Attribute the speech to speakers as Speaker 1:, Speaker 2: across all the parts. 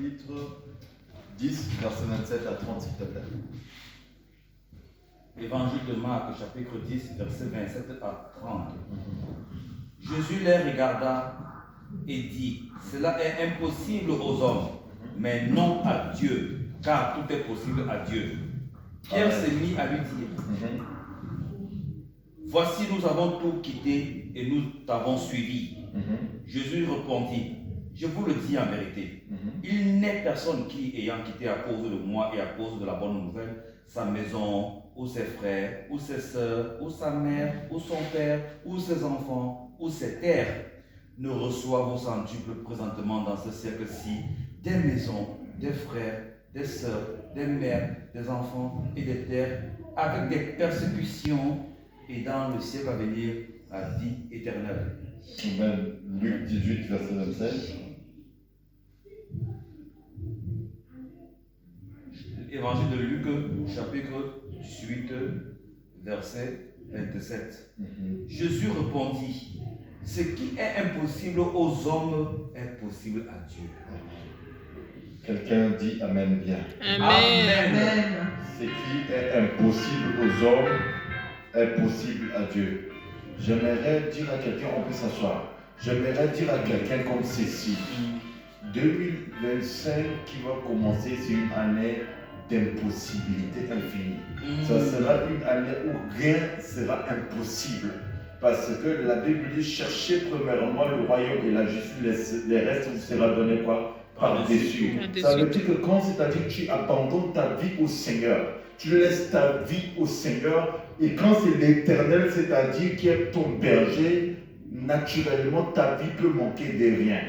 Speaker 1: chapitre 10, verset 27 à 30, s'il te plaît.
Speaker 2: Évangile de Marc, chapitre 10, verset 27 à 30. Jésus les regarda et dit, cela est impossible aux hommes, mais non à Dieu, car tout est possible à Dieu. Pierre s'est mis à lui dire, voici, nous avons tout quitté et nous t'avons suivi. Jésus répondit, je vous le dis en vérité, il n'est personne qui, ayant quitté à cause de moi et à cause de la bonne nouvelle, sa maison, ou ses frères, ou ses sœurs, ou sa mère, ou son père, ou ses enfants, ou ses terres, ne reçoivent au centuple présentement dans ce siècle-ci des maisons, des frères, des sœurs, des mères, des enfants et des terres, avec des persécutions, et dans le siècle à venir, la vie éternelle.
Speaker 1: Amen. Luc 18, verset 27.
Speaker 2: Évangile de Luc, chapitre 18, verset 27. Jésus répondit, ce qui est impossible aux hommes est possible à Dieu.
Speaker 1: Quelqu'un dit Amen bien.
Speaker 3: Amen.
Speaker 1: Ce qui est impossible aux hommes est possible à Dieu. J'aimerais dire à quelqu'un, on peut s'asseoir. J'aimerais dire à quelqu'un comme ceci. 2025 qui va commencer, c'est une année d'impossibilité infinie. Ça sera une année où rien sera impossible. Parce que la Bible dit, cherchez premièrement le royaume et la justice, les restes vous sera donné quoi? Par-dessus. Ça veut dire que quand c'est-à-dire que tu abandonnes ta vie au Seigneur, tu laisses ta vie au Seigneur, et quand c'est l'Éternel, c'est-à-dire qui est ton berger, naturellement ta vie peut manquer de rien.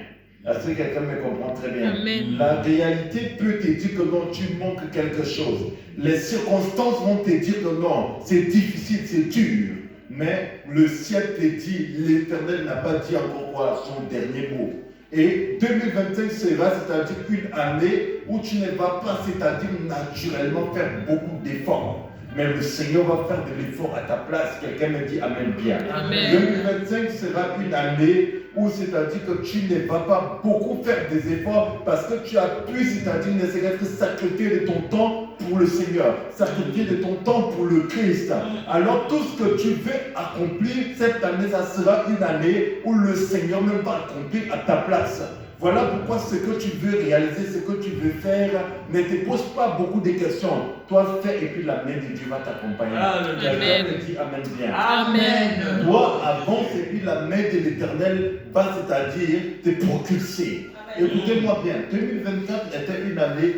Speaker 1: Est-ce que quelqu'un me comprend très bien?
Speaker 3: Amen.
Speaker 1: La réalité peut te dire que non, tu manques quelque chose. Les circonstances vont te dire que non, c'est difficile, c'est dur. Mais le ciel te dit, l'Éternel n'a pas dit encore quoi, son dernier mot. Et 2025 sera, c'est-à-dire une année où tu ne vas pas, c'est-à-dire naturellement faire beaucoup d'efforts. Mais le Seigneur va faire de l'effort à ta place. Quelqu'un me dit Amen bien.
Speaker 3: Amen.
Speaker 1: 2025 sera une année où c'est-à-dire que tu ne vas pas beaucoup faire des efforts parce que tu as pu, c'est-à-dire ne serait-ce que sacrifier de ton temps pour le Seigneur, sacrifier de ton temps pour le Christ. Alors tout ce que tu veux accomplir cette année, ça sera une année où le Seigneur même va accomplir à ta place. Voilà pourquoi ce que tu veux réaliser, ce que tu veux faire, ne te pose pas beaucoup de questions. Toi, fais et puis la main de Dieu va t'accompagner. Quelqu'un te dit Amen bien.
Speaker 3: Amen.
Speaker 1: Toi, avance et puis la main de l'Éternel va, c'est-à-dire, te propulser. Écoutez-moi bien, 2024 était une année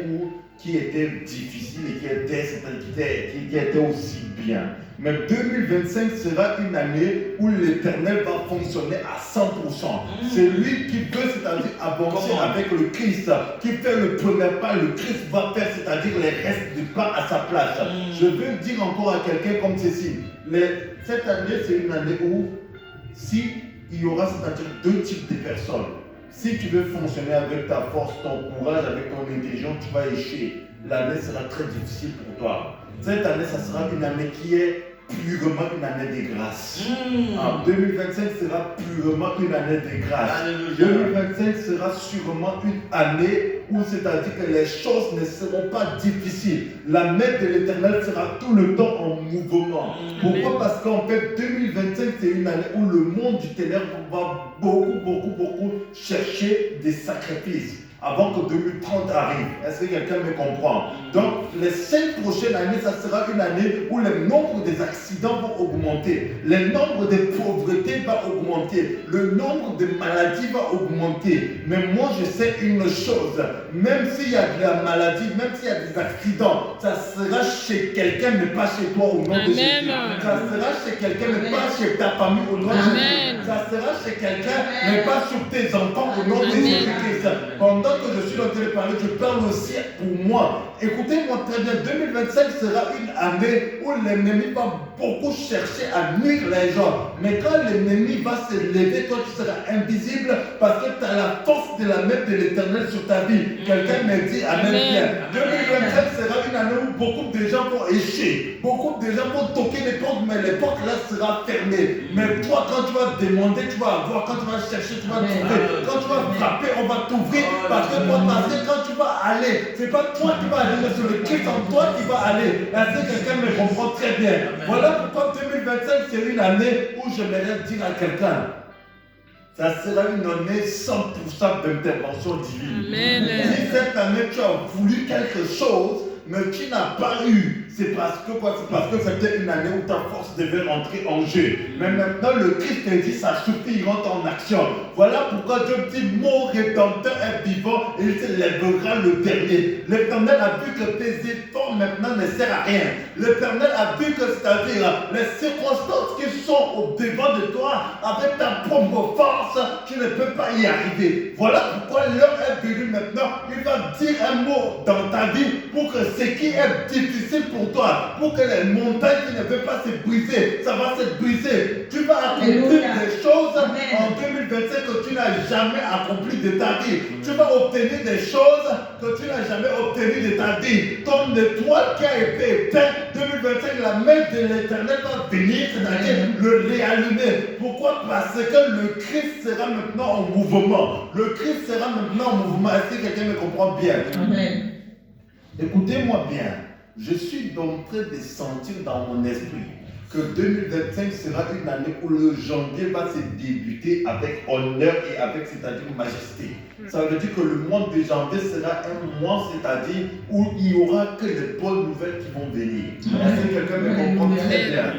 Speaker 1: qui était difficile et qui était aussi bien. Mais 2025 sera une année où l'Éternel va fonctionner à 100%. C'est lui qui peut, c'est-à-dire, avancer avec le Christ, qui fait le premier pas, le Christ va faire, c'est-à-dire, les restes du pas à sa place. Je veux dire encore à quelqu'un comme ceci. Cette année, c'est une année où, si il y aura, c'est-à-dire, deux types de personnes. Si tu veux fonctionner avec ta force, ton courage, avec ton intelligence, tu vas échouer. L'année sera très difficile pour toi. Cette année, ça sera une année qui est purement une année de grâce. 2025 sera purement une année de grâce. 2025 sera sûrement une année où c'est-à-dire que les choses ne seront pas difficiles. La main de l'Éternel sera tout le temps en mouvement. Pourquoi? Parce qu'en fait, 2025, c'est une année où le monde du ténèbre va beaucoup chercher des sacrifices avant que 2030 arrive. Est-ce que quelqu'un me comprend? Donc, les 5 prochaines années, ça sera une année où le nombre des accidents va augmenter, le nombre de pauvretés va augmenter, le nombre de maladies va augmenter. Mais moi, je sais une chose, même s'il y a de la maladie, même s'il y a des accidents, ça sera chez quelqu'un, mais pas chez toi au nom de Jésus. Ça sera chez quelqu'un, mais pas chez ta famille au nom de Jésus. Ça sera chez quelqu'un, mais pas sur tes enfants au nom de Jésus-Christ. Pendant que je suis en train de parler, je parle aussi pour moi. Écoutez-moi très bien, 2025 sera une année où l'ennemi va beaucoup chercher à nuire les gens. Mais quand l'ennemi va se lever, toi tu seras invisible parce que tu as la force de la main de l'Éternel sur ta vie. Quelqu'un me dit Amen bien. 2025 sera une année où beaucoup de gens vont échouer. Beaucoup de gens vont toquer les portes, mais les portes là seront fermées. Mais toi, quand tu vas demander, tu vas avoir. Quand tu vas chercher, tu vas trouver. Quand tu vas frapper, on va t'ouvrir. Parce que quand tu vas aller. Ce n'est pas toi qui vas aller, mais c'est le Christ en toi qui va aller. Est-ce que quelqu'un me comprend très bien? Voilà pourquoi 2025, c'est une année où j'aimerais dire à quelqu'un, ça sera une année 100% d'intervention divine.
Speaker 3: Amen.
Speaker 1: Si cette année tu as voulu quelque chose, mais tu n'as pas eu, c'est parce que quoi? C'est parce que c'était une année où ta force devait rentrer en jeu. Mais maintenant, le Christ te dit, ça suffit, il rentre en action. Voilà pourquoi Dieu dit, mon Rédempteur est vivant et il se lèvera le dernier. L'Éternel a vu que tes efforts maintenant ne servent à rien. L'Éternel a vu que, c'est-à-dire, les circonstances qui sont au devant de toi, avec ta propre force, tu ne peux pas y arriver. Voilà pourquoi l'heure est venue maintenant. Il va dire un mot dans ta vie pour que ce qui est difficile pour toi, pour que les montagnes qui ne veulent pas se briser, ça va se briser. Tu vas accomplir des choses en 2025 que tu n'as jamais accompli de ta vie. Tu vas obtenir des choses que tu n'as jamais obtenues de ta vie. Ton étoile qui a été éteinte, 2025, la main de l'Éternel va venir, c'est-à-dire le réallumer. Pourquoi? Parce que le Christ sera maintenant en mouvement. Le Christ sera maintenant en mouvement. Est-ce que quelqu'un me comprend bien?
Speaker 3: Amen.
Speaker 1: Écoutez-moi bien, je suis en train de sentir dans mon esprit que 2025 sera une année où le janvier va se débuter avec honneur et avec, c'est-à-dire, majesté. Ça veut dire que le mois de janvier sera un mois, c'est-à-dire où il n'y aura que les bonnes nouvelles qui vont venir. Est-ce que quelqu'un me comprend très bien?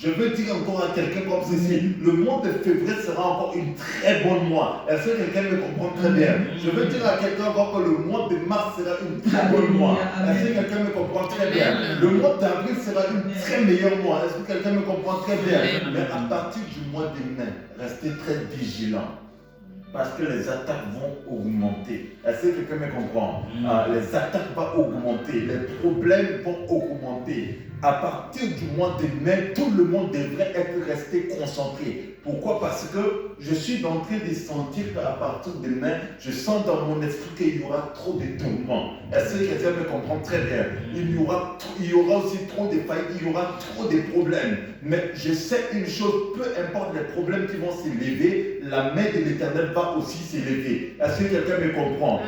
Speaker 1: Je veux dire encore à quelqu'un comme ceci, le mois de février sera encore une très bonne mois. Est-ce que quelqu'un me comprend très bien? Je veux dire à quelqu'un encore que le mois de mars sera une très bonne mois. Est-ce que quelqu'un me comprend très bien? Le mois d'avril sera une très meilleure mois. Est-ce que quelqu'un me comprend très bien? Mais à partir du mois de mai, restez très vigilants. Parce que les attaques vont augmenter. Est-ce que quelqu'un me comprend? Les attaques vont augmenter, les problèmes vont augmenter. À partir du mois de mai, tout le monde devrait être resté concentré. Pourquoi? Parce que je suis en train de sentir qu'à partir de mai, je sens dans mon esprit qu'il y aura trop de tourments. Est-ce que quelqu'un me comprend très bien? Il y aura aussi trop de faillites, il y aura trop de problèmes. Mais je sais une chose, peu importe les problèmes qui vont s'élever, la main de l'Éternel va aussi s'élever. Est-ce que quelqu'un me comprend?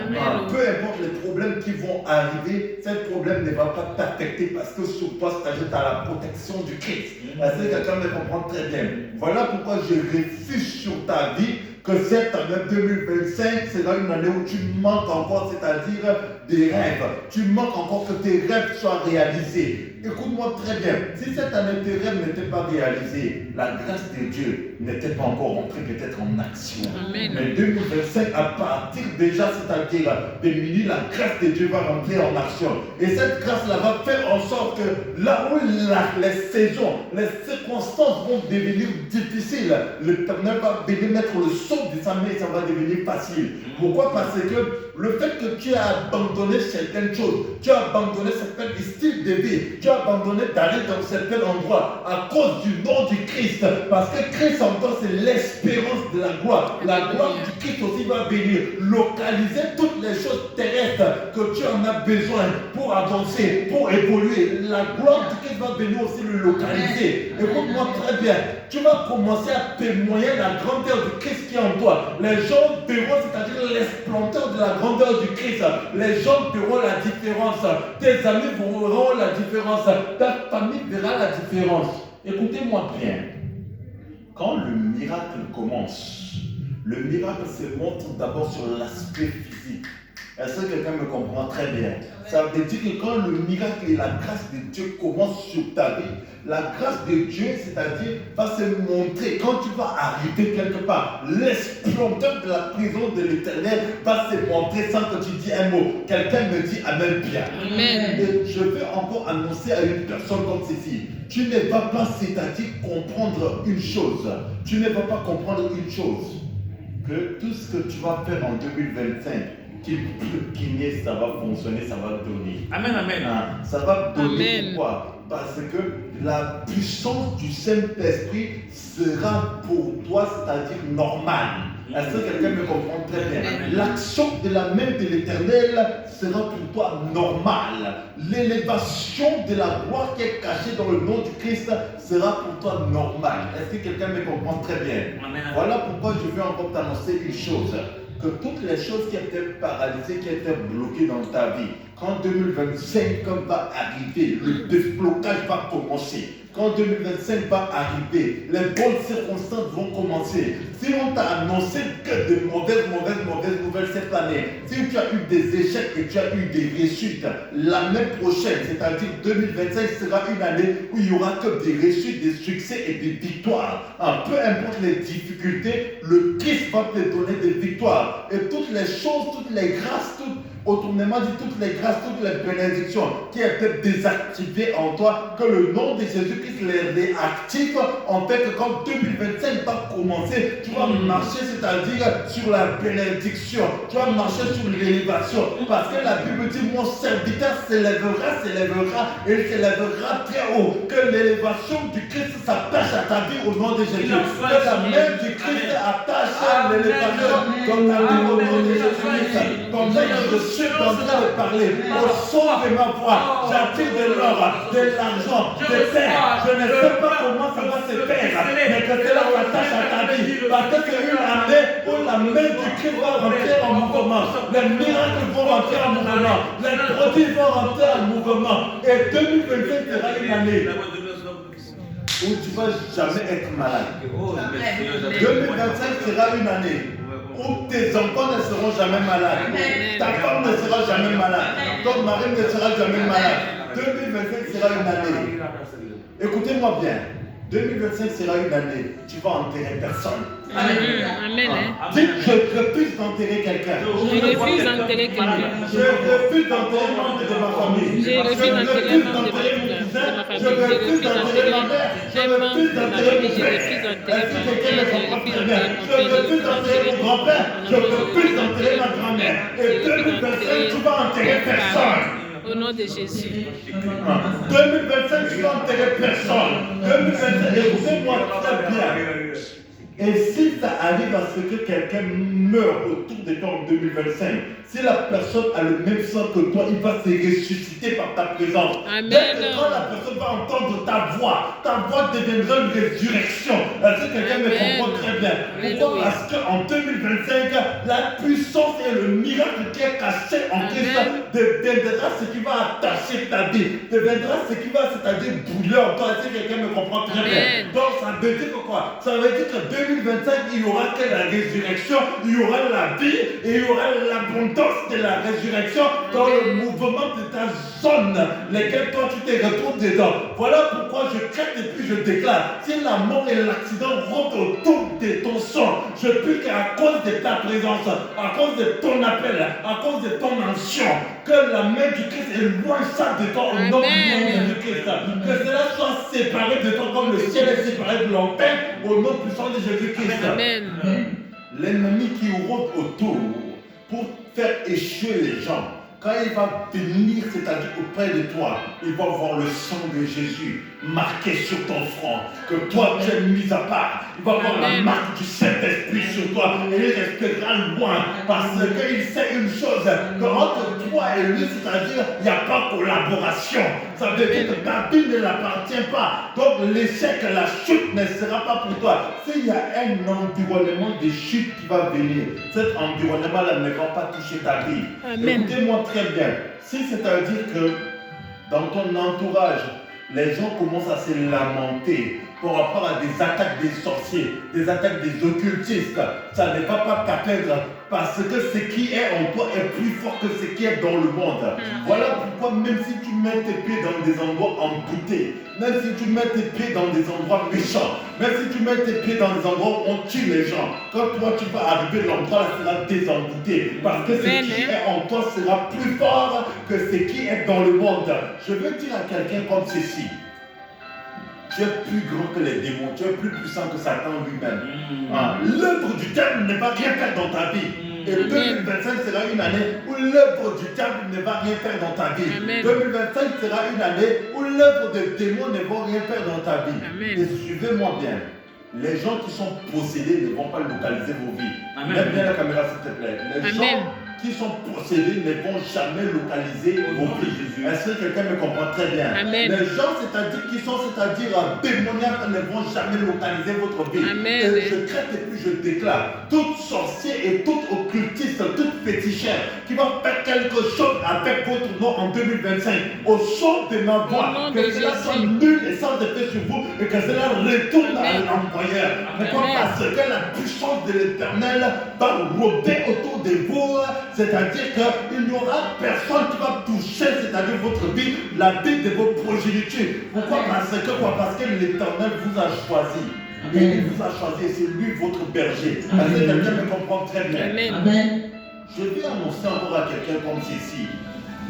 Speaker 1: Peu importe les problèmes qui vont arriver, ces problèmes ne vont pas t'affecter parce que sur toi, c'est-à-dire tu as la protection du Christ. Est-ce que quelqu'un me comprend très bien? Voilà pourquoi je refuse sur ta vie que cette année 2025 sera une année où tu manques encore, c'est-à-dire des rêves. Tu manques encore que tes rêves soient réalisés. Écoute-moi très bien, si cette année tes rêves n'étaient pas réalisés, la grâce de Dieu n'était pas encore entrée peut-être en action.
Speaker 3: Amen.
Speaker 1: Mais 2025, à partir déjà, c'est-à-dire de minuit, la grâce de Dieu va rentrer en action. Et cette grâce-là va faire en sorte que là où les saisons, les circonstances vont devenir difficiles, l'Éternel va venir mettre le sceau de sa main et ça va devenir facile. Pourquoi? Parce que le fait que tu as abandonné certaines choses, tu as abandonné certains styles de vie, tu as abandonné d'aller dans certains endroits à cause du nom du Christ. Parce que Christ en toi, c'est l'espérance de la gloire. La gloire du Christ aussi va venir localiser toutes les choses terrestres que tu en as besoin pour avancer, pour évoluer. La gloire du Christ va venir aussi le localiser. Écoute-moi très bien. Tu vas commencer à témoigner la grandeur du Christ qui est en toi. Les gens verront, c'est-à-dire l'esplendeur de la grandeur du Christ. Les gens verront la différence. Tes amis verront la différence. Ta famille verra la différence. Écoutez-moi bien. Quand le miracle commence, le miracle se montre d'abord sur l'aspect physique. Est-ce que quelqu'un me comprend très bien? Ça veut dire que quand le miracle et la grâce de Dieu commencent sur ta vie, la grâce de Dieu, c'est-à-dire, va se montrer quand tu vas arriver quelque part. L'esplendeur de la présence de l'Éternel va se montrer sans que tu dis un mot. Quelqu'un me dit Amen bien.
Speaker 3: Amen.
Speaker 1: Et je veux encore annoncer à une personne comme ceci. Tu ne vas pas, c'est-à-dire, comprendre une chose. Tu ne vas pas comprendre une chose. Que tout ce que tu vas faire en 2025, qu'il pleut, qu'il neige, ça va fonctionner, ça va donner.
Speaker 2: Amen, amen.
Speaker 1: Ça va donner.
Speaker 3: Amen.
Speaker 1: Pourquoi? Parce que la puissance du Saint-Esprit sera pour toi, c'est-à-dire normale. Est-ce que quelqu'un me comprend très bien? L'action de la main de l'Éternel sera pour toi normale. L'élévation de la gloire qui est cachée dans le nom du Christ sera pour toi normale. Est-ce que quelqu'un me comprend très bien?
Speaker 2: Amen.
Speaker 1: Voilà pourquoi je veux encore t'annoncer une chose. que toutes les choses qui étaient paralysées, qui étaient bloquées dans ta vie, quand 2025 va arriver, le déblocage va commencer. Quand 2025 va arriver, les bonnes circonstances vont commencer. Si on t'a annoncé que de mauvaises nouvelles cette année, si tu as eu des échecs et tu as eu des réussites, l'année prochaine, c'est-à-dire 2025, sera une année où il n'y aura que des réussites, des succès et des victoires. Peu importe les difficultés, le Christ va te donner des victoires. Et toutes les choses, toutes les grâces, autrement dit, toutes les grâces, toutes les bénédictions qui étaient désactivées en toi, que le nom de Jésus-Christ les réactive, en fait que quand 2025 va commencer, tu vas marcher, c'est-à-dire sur la bénédiction, tu vas marcher sur l'élévation, parce que la Bible dit, mon serviteur s'élèvera, et il s'élèvera très haut, que l'élévation du Christ s'attache à ta vie au nom de Jésus, que la main du Christ attache à l'élévation dans ta vie au nom de Jésus-Christ. Comme ça, je suis en train de parler au son de ma voix, j'attire de l'or, de l'argent, des terres. Je ne sais pas comment ça va se faire, mais que cela s'attache à ta vie. Parce que c'est une année où la main du Christ va rentrer en mouvement. Les miracles vont rentrer en mouvement. Les produits vont rentrer en mouvement. Et 2025 sera une année où tu ne vas jamais être malade. 2025 sera une année où tes enfants ne seront jamais malades. Ta femme ne sera jamais malade. Ton mari ne sera jamais malade. 2025 sera une année. Écoutez-moi bien. 2025 sera une année. Tu vas enterrer personne.
Speaker 3: Amen.
Speaker 1: Dites, je refuse d'enterrer quelqu'un.
Speaker 3: Je refuse d'enterrer quelqu'un.
Speaker 1: Je refuse d'enterrer un membre de ma famille.
Speaker 3: Je refuse d'enterrer un membre de ma famille.
Speaker 1: Je refuse d'enterrer ma mère. Je refuse d'enterrer mon père. Est-ce que quelqu'un me comprend très bien? Je refuse d'enterrer mon grand-père. Je refuse d'enterrer ma grand-mère. Et 2025, tu vas enterrer personne.
Speaker 3: Au nom de Jésus.
Speaker 1: 2025, tu vas enterrer personne. 2025, écoutez-moi très bien. Et si ça arrive à ce que quelqu'un meurt autour de toi en 2025, si la personne a le même sang que toi, il va se ressusciter par ta présence.
Speaker 3: Amen.
Speaker 1: Quand la personne va entendre ta voix deviendra une résurrection. Est-ce que quelqu'un me comprend très bien? Pourquoi? Parce qu'en 2025, la puissance et le miracle qui est caché en Christ deviendra ce qui va attacher ta vie, deviendra ce qui va, c'est-à-dire bouler en toi. Est-ce que quelqu'un me comprend très bien? Donc ça veut dire quoi? Ça veut dire que 2025, il n'y aura que la résurrection, il y aura la vie et il y aura l'abondance de la résurrection dans le mouvement de ta zone, lesquels toi tu te retrouves dedans. Voilà pourquoi je crains et puis je déclare, si la mort et l'accident rentrent autour de ton sang, je prie qu'à cause de ta présence, à cause de ton appel, à cause de ton action, que la main du Christ éloigne ça de toi au nom du Christ. Que cela soit séparé de toi comme le ciel est séparé de l'enfer au nom puissant de Jésus-Christ. L'ennemi qui rôde autour pour faire échouer les gens, quand il va venir, c'est-à-dire auprès de toi, il va voir le sang de Jésus marqué sur ton front, que toi tu es mis à part. Il va voir la marque du Saint-Esprit sur toi et il restera loin parce qu'il sait une chose, que entre toi et lui, c'est-à-dire il n'y a pas collaboration. Ça veut dire que ta vie ne l'appartient pas. Donc l'échec, la chute ne sera pas pour toi. S'il y a un environnement de chute qui va venir, cet environnement-là ne va pas toucher ta vie. Écoutez-moi très bien. Si c'est-à-dire que dans ton entourage, les gens commencent à se lamenter par rapport à des attaques des sorciers, des attaques des occultistes, ça ne va pas t'atteindre parce que ce qui est en toi est plus fort que ce qui est dans le monde. Voilà pourquoi même si tu mets tes pieds dans des endroits emboutés, même si tu mets tes pieds dans des endroits méchants, même si tu mets tes pieds dans des endroits où on tue les gens, quand toi tu vas arriver, l'endroit sera désembouté parce que ce qui est en toi sera plus fort que ce qui est dans le monde. Je veux dire à quelqu'un comme ceci: tu es plus grand que les démons, tu es plus puissant que Satan lui-même. L'œuvre du diable ne va rien faire dans ta vie. Et 2025 sera une année où l'œuvre du diable ne va rien faire dans ta vie. 2025 sera une année où l'œuvre des démons ne va rien faire dans ta vie. Et suivez-moi bien. Les gens qui sont possédés ne vont pas localiser vos vies. Mets bien la caméra s'il te plaît. Les gens qui sont possédés ne vont jamais localiser vos vies. Est-ce que quelqu'un me comprend très bien?
Speaker 3: Amen.
Speaker 1: Les gens, c'est-à-dire qui sont, c'est-à-dire démoniaques, ne vont jamais localiser votre vie.
Speaker 3: Amen.
Speaker 1: Et je crée et puis je déclare, tout sorcier et tout occultiste, tout féticheur qui va faire quelque chose avec votre nom en 2025, au son de ma voix, que cela soit nul et sans effet sur vous, et que cela retourne à l'envoyeur. Pourquoi? Parce que la puissance de l'Éternel va rôder autour de vous, c'est-à-dire qu'il n'y aura personne qui va toucher, c'est-à-dire votre vie, la vie de vos progénitures. Pourquoi? Parce que l'Éternel vous a choisi. Et il vous a choisi, c'est lui votre berger. Parce que quelqu'un me comprend très bien.
Speaker 3: Amen.
Speaker 1: Je vais annoncer encore à quelqu'un comme ceci.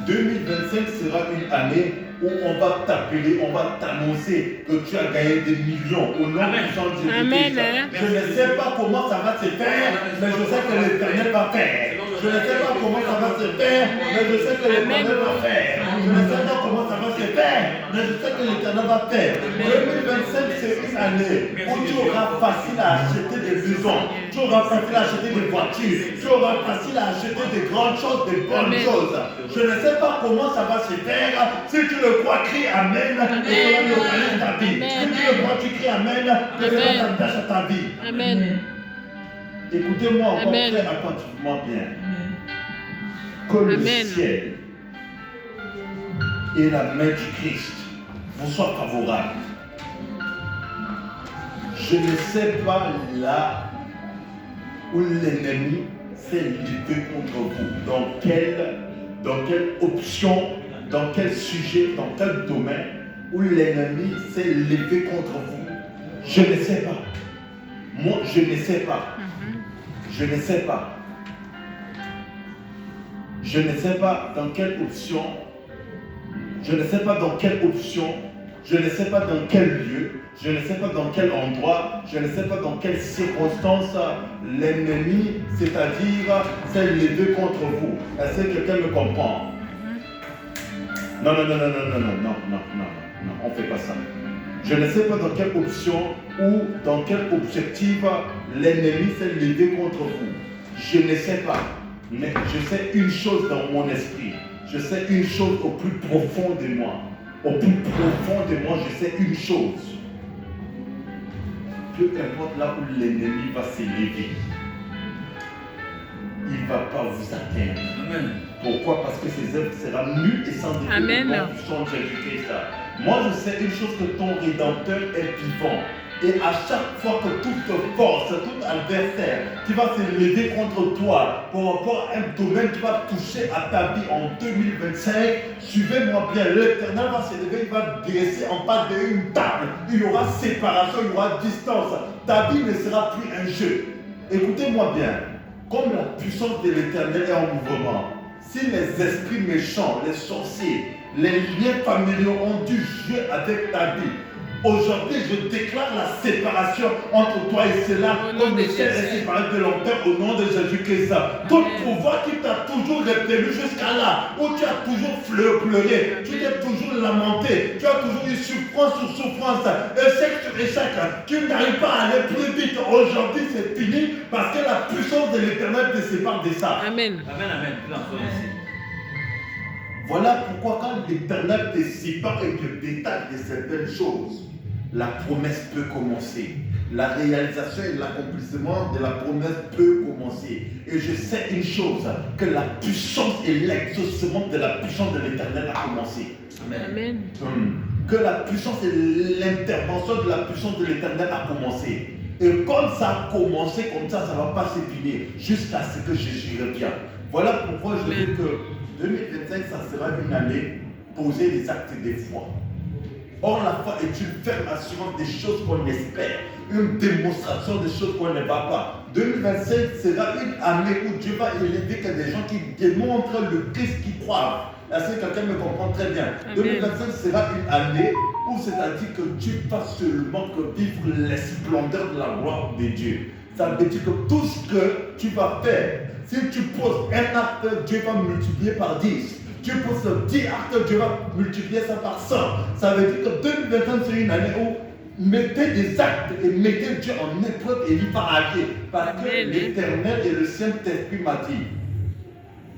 Speaker 1: 2025 sera une année où on va t'appeler, on va t'annoncer que tu as gagné des millions au nom du sang de Jésus-Christ. Je ne sais pas comment ça va se faire, mais je sais que l'Éternel va faire. Je ne sais pas comment ça va se faire, mais je sais que l'Éternel va faire. Je ne sais pas comment ça va se faire, mais je sais que l'Éternel va faire. 2025, c'est une année où tu auras facile à acheter des maisons, tu auras facile à acheter des voitures, tu auras facile à acheter des grandes choses, des bonnes choses. Je ne sais pas comment ça va se faire. Si tu le crois, crie Amen, et cela localise ta vie. Si tu le crois, tu cries Amen, et cela s'attache à ta vie.
Speaker 3: Amen.
Speaker 1: Écoutez-moi encore très attentivement bien. Que le ciel et la main du Christ vous soient favorables. Je ne sais pas là où l'ennemi s'est levé contre vous. Dans quelle option, dans quel sujet, dans quel domaine où l'ennemi s'est levé contre vous. Je ne sais pas. Moi, je ne sais pas. Je ne sais pas. Je ne sais pas dans quelle option. Je ne sais pas dans quelle option. Je ne sais pas dans quel lieu. Je ne sais pas dans quel endroit. Je ne sais pas dans quelles circonstances l'ennemi, c'est-à-dire, s'est levé contre vous. Est-ce que quelqu'un me comprend? Non, on ne fait pas ça. Je ne sais pas dans quelle option ou dans quel objectif l'ennemi s'est levé contre vous. Je ne sais pas. Mais je sais une chose dans mon esprit. Je sais une chose au plus profond de moi. Au plus profond de moi, je sais une chose. Peu importe là où l'ennemi va s'élever, il ne va pas vous atteindre. Amen. Pourquoi? Parce que ses œuvres seront nulles et sans défaut.
Speaker 3: Amen.
Speaker 1: Du sang de Jésus-Christ. Moi, je sais une chose, que ton Rédempteur est vivant. Et à chaque fois que toute force, tout adversaire qui va se lever contre toi par rapport à un domaine qui va toucher à ta vie en 2025, suivez-moi bien, l'Éternel va se lever, il va dresser en face d'une table. Il y aura séparation, il y aura distance. Ta vie ne sera plus un jeu. Écoutez-moi bien, comme la puissance de l'Éternel est en mouvement, si les esprits méchants, les sorciers, les liens familiaux ont dû jouer avec ta vie, aujourd'hui, je déclare la séparation entre toi et cela, comme le ciel est séparé de l'enfer au nom de Jésus-Christ. Tout pouvoir qui t'a toujours retenu jusqu'à là, où tu as toujours pleuré, tu t'es toujours lamenté, tu as toujours eu souffrance sur souffrance, échec sur échec, tu n'arrives pas à aller plus vite. Aujourd'hui, c'est fini parce que la puissance de l'Éternel te sépare de ça.
Speaker 3: Amen.
Speaker 2: Amen.
Speaker 1: Voilà pourquoi quand l'Éternel te sépare et te détache de certaines choses, la promesse peut commencer. La réalisation et l'accomplissement de la promesse peut commencer. Et je sais une chose, que la puissance et l'exaucement de la puissance de l'Éternel a commencé.
Speaker 3: Amen.
Speaker 1: Que la puissance et l'intervention de la puissance de l'Éternel a commencé. Et comme ça a commencé comme ça, ça ne va pas se finir jusqu'à ce que Jésus revienne. Voilà pourquoi je dis que 2025, ça sera une année poser les actes de foi. Or, la foi est une ferme assurance des choses qu'on espère, une démonstration des choses qu'on ne va pas. 2025 sera une année où Dieu va élever que des gens qui démontrent le Christ qui croient. Est-ce que quelqu'un me comprend très bien? Amen. 2025 sera une année où c'est-à-dire que Dieu va seulement que vivre les splendeurs de la gloire de Dieu. Ça veut dire que tout ce que tu vas faire, si tu poses un acte, Dieu va multiplier par 10. Tu poses 10 actes, Dieu va multiplier ça par 100. Ça veut dire que 2025 c'est une année où mettez des actes et mettez Dieu en épreuve et il va agir. Parce que l'Éternel et le Saint-Esprit m'a dit,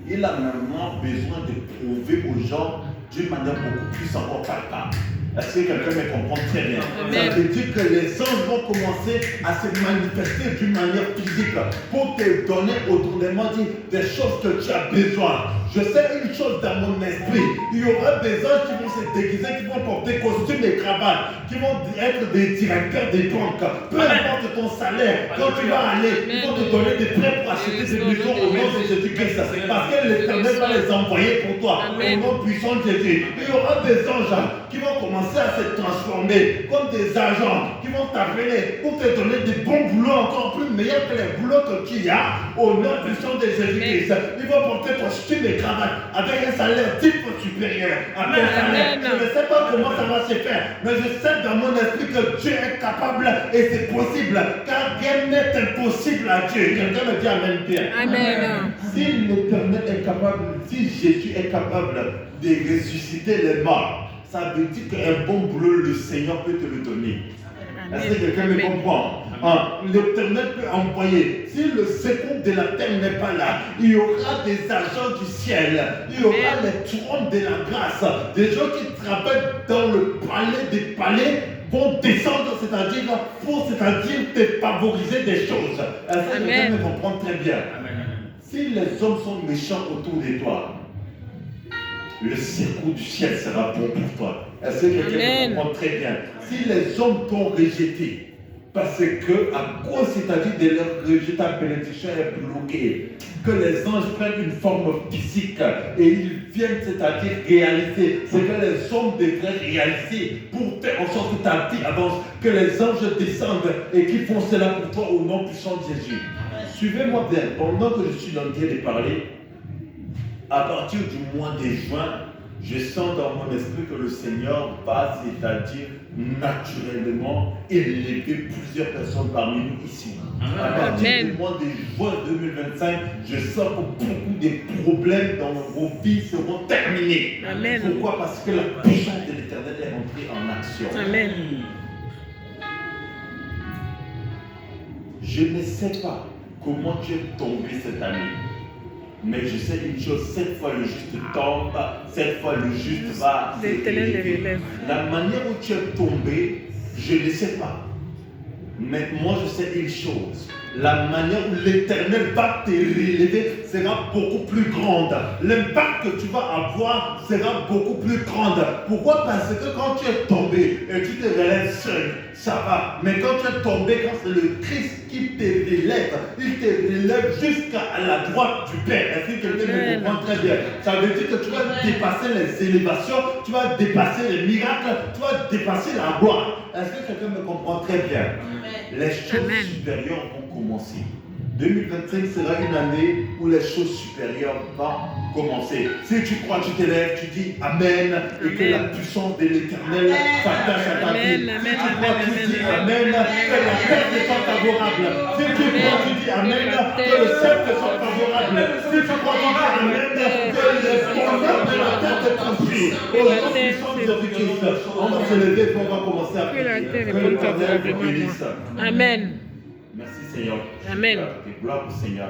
Speaker 1: il a maintenant besoin de prouver aux gens d'une manière beaucoup plus encore palpable. Est-ce que quelqu'un me comprend très bien?
Speaker 3: Amen.
Speaker 1: Ça veut dire que les anges vont commencer à se manifester d'une manière physique pour te donner autrement dit des choses que tu as besoin. Je sais une chose dans mon esprit, il y aura des anges qui vont se déguiser, qui vont porter costumes et cravates, qui vont être des directeurs des banques. Peu importe ton salaire, quand tu vas aller, ils vont te donner des prêts pour acheter des maisons au nom de Jésus-Christ. Parce que l'Éternel va les envoyer pour toi, au nom puissant de Jésus. Il y aura des anges qui vont commencer à se transformer comme des agents qui vont t'appeler pour te donner des bons boulots encore plus meilleurs que les boulots que tu as au nom puissant de Jésus-Christ. Ils vont porter costume et cravate avec un salaire type supérieur à ton salaire. Je ne sais pas comment ça va se faire, mais je sais dans mon esprit que Dieu est capable et c'est possible, car rien n'est impossible à Dieu. Quelqu'un me dit Amen, Pierre.
Speaker 3: Amen.
Speaker 1: Si l'Éternel est capable, si Jésus est capable de ressusciter les morts, ça veut dire qu'un bon boulot, le Seigneur peut te le donner. Est-ce que quelqu'un me comprend? L'Éternel peut envoyer. Si le secours de la terre n'est pas là, il y aura des agents du ciel. Il y aura les trônes de la grâce. Des gens qui travaillent dans le palais des palais vont descendre, c'est-à-dire te favoriser des choses. Est-ce que quelqu'un me comprend très bien? Si les hommes sont méchants autour de toi, le secours du ciel sera bon pour toi. Est-ce que quelqu'un me comprend très bien? Si les hommes t'ont rejeté, parce que à cause, c'est-à-dire de leur rejet, ta bénédiction est bloquée, que les anges prennent une forme physique et ils viennent, c'est-à-dire réaliser ce que les hommes devraient réaliser pour faire en sorte que ta vie avance, que les anges descendent et qu'ils font cela pour toi au nom puissant de Jésus. Suivez-moi bien, pendant que je suis en train de parler, à partir du mois de juin, je sens dans mon esprit que le Seigneur va, c'est-à-dire naturellement, élever plusieurs personnes parmi nous ici. À partir du mois de juin 2025, je sens que beaucoup de problèmes dans vos vies seront terminés.
Speaker 3: Amen.
Speaker 1: Pourquoi? Parce que la puissance de l'Éternel est entrée en action.
Speaker 3: Amen.
Speaker 1: Je ne sais pas comment tu es tombé cette année. Mais je sais une chose, cette fois le juste tombe, cette fois le juste va se relever. La manière où tu es tombé, je ne sais pas. Mais moi je sais une chose, la manière où l'Éternel va te relever sera beaucoup plus grande. L'impact que tu vas avoir sera beaucoup plus grande. Pourquoi? Parce que quand tu es tombé et tu te relèves seul, ça va. Mais quand tu es tombé, quand c'est le Christ qui te relève, il te relève jusqu'à la droite du Père. Est-ce que quelqu'un me comprend très bien? Ça veut dire que tu vas dépasser les élévations, tu vas dépasser les miracles, tu vas dépasser la gloire. Est-ce que quelqu'un me comprend très bien? Les choses supérieures vont commencer. 2025 sera une année où les choses supérieures vont commencer. Si tu crois, tu te lèves, tu dis Amen, et que la puissance de l'Éternel s'attache à ta vie. Si tu crois, tu dis Amen, que la terre te soit favorable. Si tu crois, tu dis Amen, que le ciel te soit favorable. Si tu crois, tu dis Amen, que les bonheurs de la terre te poursuivent. Au nom puissant de Jésus-Christ, on va se lever et on va commencer à prier. Que l'Éternel te bénisse.
Speaker 3: Amen.
Speaker 1: Merci Seigneur.
Speaker 3: Amen.
Speaker 1: Gloire au Seigneur.